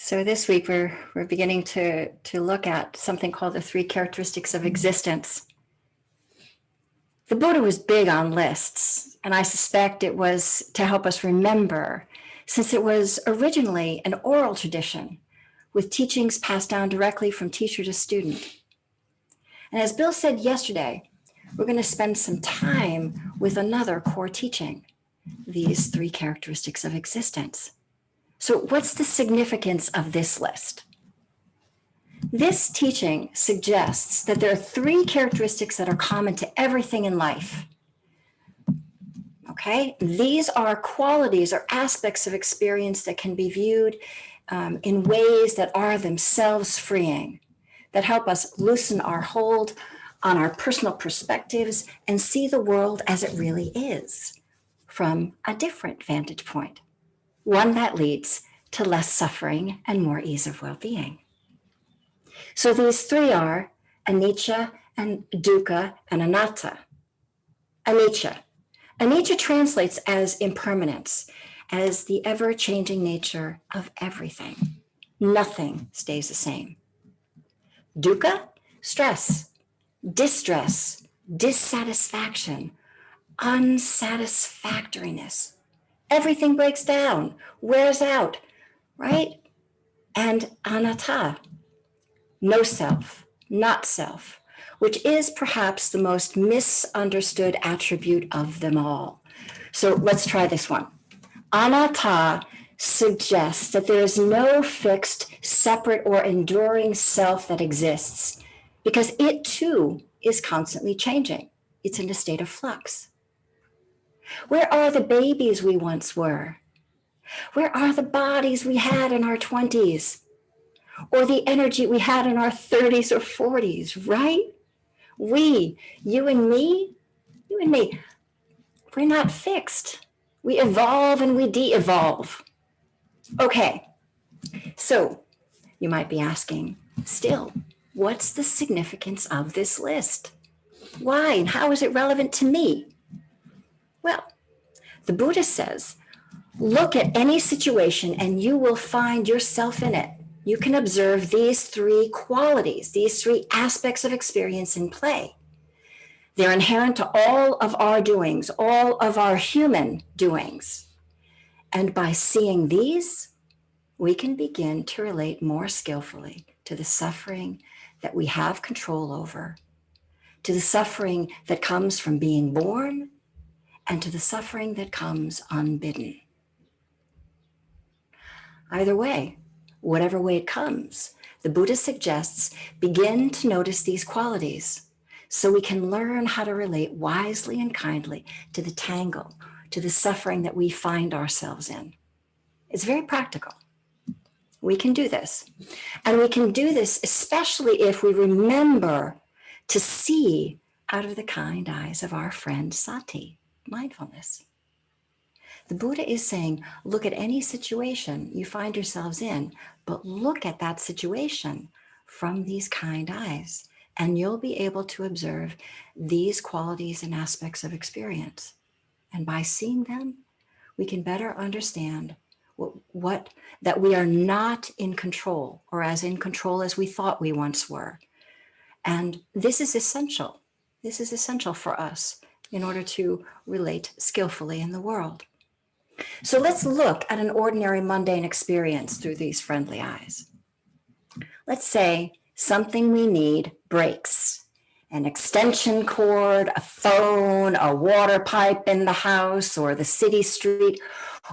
So this week we're beginning to look at something called the three characteristics of existence. The Buddha was big on lists, and I suspect it was to help us remember, since it was originally an oral tradition with teachings passed down directly from teacher to student. And as Bill said yesterday, we're going to spend some time with another core teaching, these three characteristics of existence. So what's the significance of this list? This teaching suggests that there are three characteristics that are common to everything in life. Okay, these are qualities or aspects of experience that can be viewed in ways that are themselves freeing, that help us loosen our hold on our personal perspectives and see the world as it really is from a different vantage point, one that leads to less suffering and more ease of well-being. So these three are Anicca and Dukkha and Anatta. Anicca. Anicca translates as impermanence, as the ever-changing nature of everything. Nothing stays the same. Dukkha, stress, distress, dissatisfaction, unsatisfactoriness. Everything breaks down, wears out, right? And anatta, no self, not self, which is perhaps the most misunderstood attribute of them all. So let's try this one. Anatta suggests that there is no fixed, separate, or enduring self that exists, because it too is constantly changing. It's in a state of flux. Where are the babies we once were? Where are the bodies we had in our 20s? Or the energy we had in our 30s or 40s, right? We, you and me, we're not fixed. We evolve and we de-evolve. Okay, so you might be asking, still, what's the significance of this list? Why and how is it relevant to me? Well, the Buddha says, look at any situation and you will find yourself in it. You can observe these three qualities, these three aspects of experience in play. They're inherent to all of our doings, all of our human doings. And by seeing these, we can begin to relate more skillfully to the suffering that we have control over, to the suffering that comes from being born, and to the suffering that comes unbidden. Either way, whatever way it comes, the Buddha suggests begin to notice these qualities so we can learn how to relate wisely and kindly to the tangle, to the suffering that we find ourselves in. It's very practical. We can do this. And we can do this especially if we remember to see out of the kind eyes of our friend Sati, mindfulness. The Buddha is saying, look at any situation you find yourselves in, but look at that situation from these kind eyes, and you'll be able to observe these qualities and aspects of experience. And by seeing them, we can better understand that we are not in control, or as in control as we thought we once were. And this is essential. This is essential for us in order to relate skillfully in the world. So let's look at an ordinary mundane experience through these friendly eyes. Let's say something we need breaks. An extension cord, a phone, a water pipe in the house or the city street,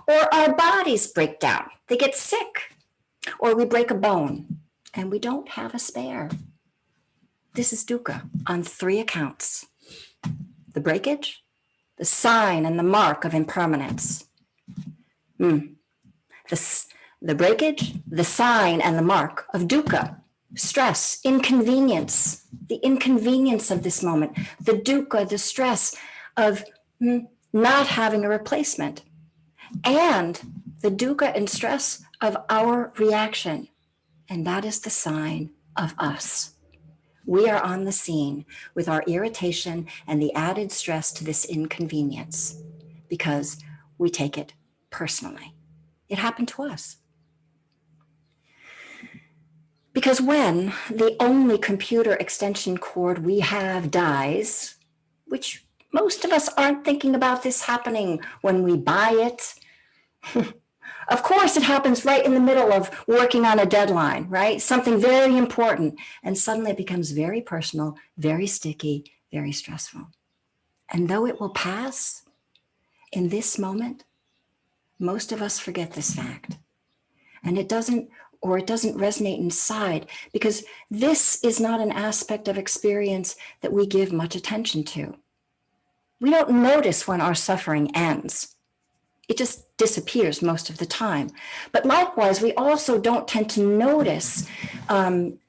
or our bodies break down. They get sick, or we break a bone and we don't have a spare. This is dukkha on three accounts: the breakage, the sign and the mark of impermanence. The breakage, the sign and the mark of dukkha, stress, inconvenience, the inconvenience of this moment, the dukkha, the stress of not having a replacement, and the dukkha and stress of our reaction. And that is the sign of us. We are on the scene with our irritation and the added stress to this inconvenience because we take it personally. It happened to us. Because when the only computer extension cord we have dies, which most of us aren't thinking about this happening when we buy it. Of course, it happens right in the middle of working on a deadline, right? Something very important. And suddenly it becomes very personal, very sticky, very stressful. And though it will pass, in this moment, most of us forget this fact. And it doesn't resonate inside, because this is not an aspect of experience that we give much attention to. We don't notice when our suffering ends. It just disappears most of the time. But likewise, we also don't tend to notice when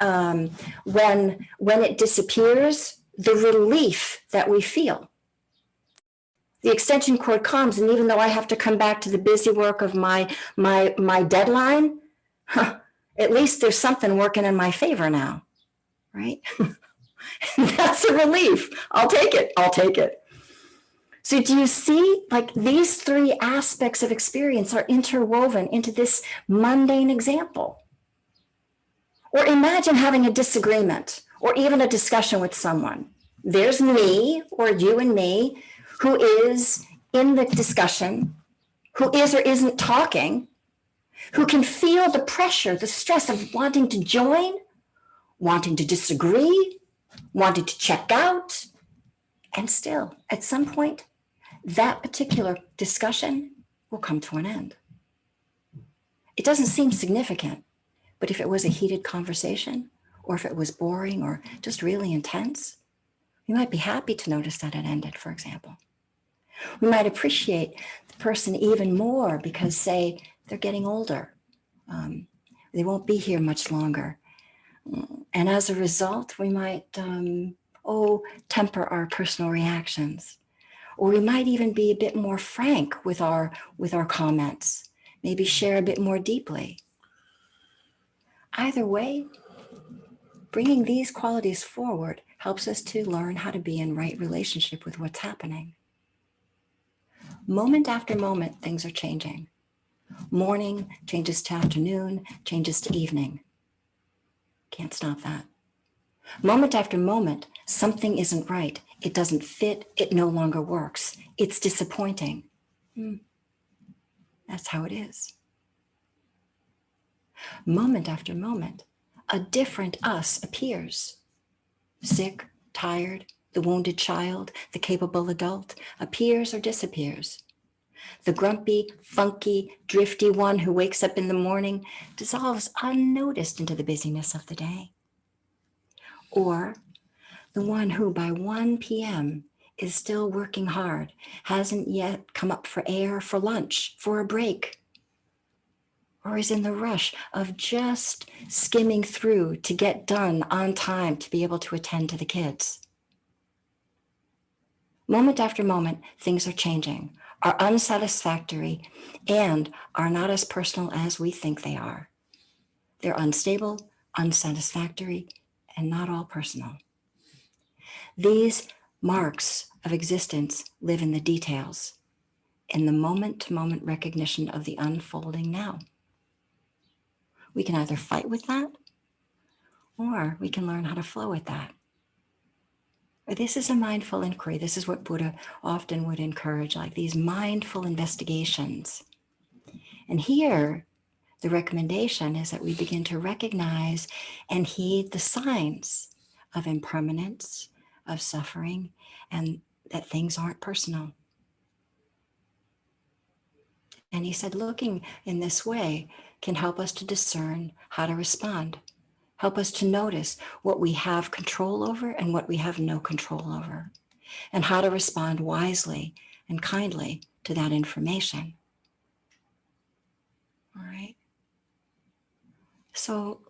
it disappears, the relief that we feel. The extension cord comes, and even though I have to come back to the busy work of my deadline, at least there's something working in my favor now, right? That's a relief. I'll take it. So do you see, like, these three aspects of experience are interwoven into this mundane example? Or imagine having a disagreement or even a discussion with someone. There's me, or you and me, who is in the discussion, who is or isn't talking, who can feel the pressure, the stress of wanting to join, wanting to disagree, wanting to check out, and still, at some point, that particular discussion will come to an end. It doesn't seem significant, but if it was a heated conversation, or if it was boring or just really intense, we might be happy to notice that it ended, for example. We might appreciate the person even more because, say, they're getting older. They won't be here much longer. And as a result, we might, temper our personal reactions. Or we might even be a bit more frank with our comments, maybe share a bit more deeply. Either way, bringing these qualities forward helps us to learn how to be in right relationship with what's happening. Moment after moment, things are changing. Morning changes to afternoon, changes to evening. Can't stop that. Moment after moment, something isn't right. It doesn't fit. It no longer works. It's disappointing. That's how it is. Moment after moment, a different us appears. Sick, tired, the wounded child, the capable adult appears or disappears. The grumpy, funky, drifty one who wakes up in the morning dissolves unnoticed into the busyness of the day. Or the one who by 1 p.m. is still working hard, hasn't yet come up for air, for lunch, for a break, or is in the rush of just skimming through to get done on time to be able to attend to the kids. Moment after moment, things are changing, are unsatisfactory, and are not as personal as we think they are. They're unstable, unsatisfactory, and not all personal. These marks of existence live in the details, in the moment-to-moment recognition of the unfolding now. We can either fight with that, or we can learn how to flow with that. This is a mindful inquiry. This is what Buddha often would encourage, like these mindful investigations. And here, the recommendation is that we begin to recognize and heed the signs of impermanence, of suffering, and that things aren't personal. And he said, looking in this way can help us to discern how to respond, help us to notice what we have control over and what we have no control over, and how to respond wisely and kindly to that information. All right. So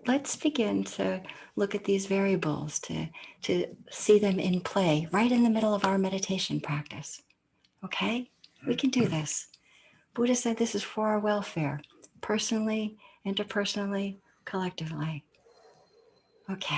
let's begin to look at these variables, to see them in play right in the middle of our meditation practice. Okay? We can do this. Buddha said this is for our welfare, personally, interpersonally, collectively. Okay.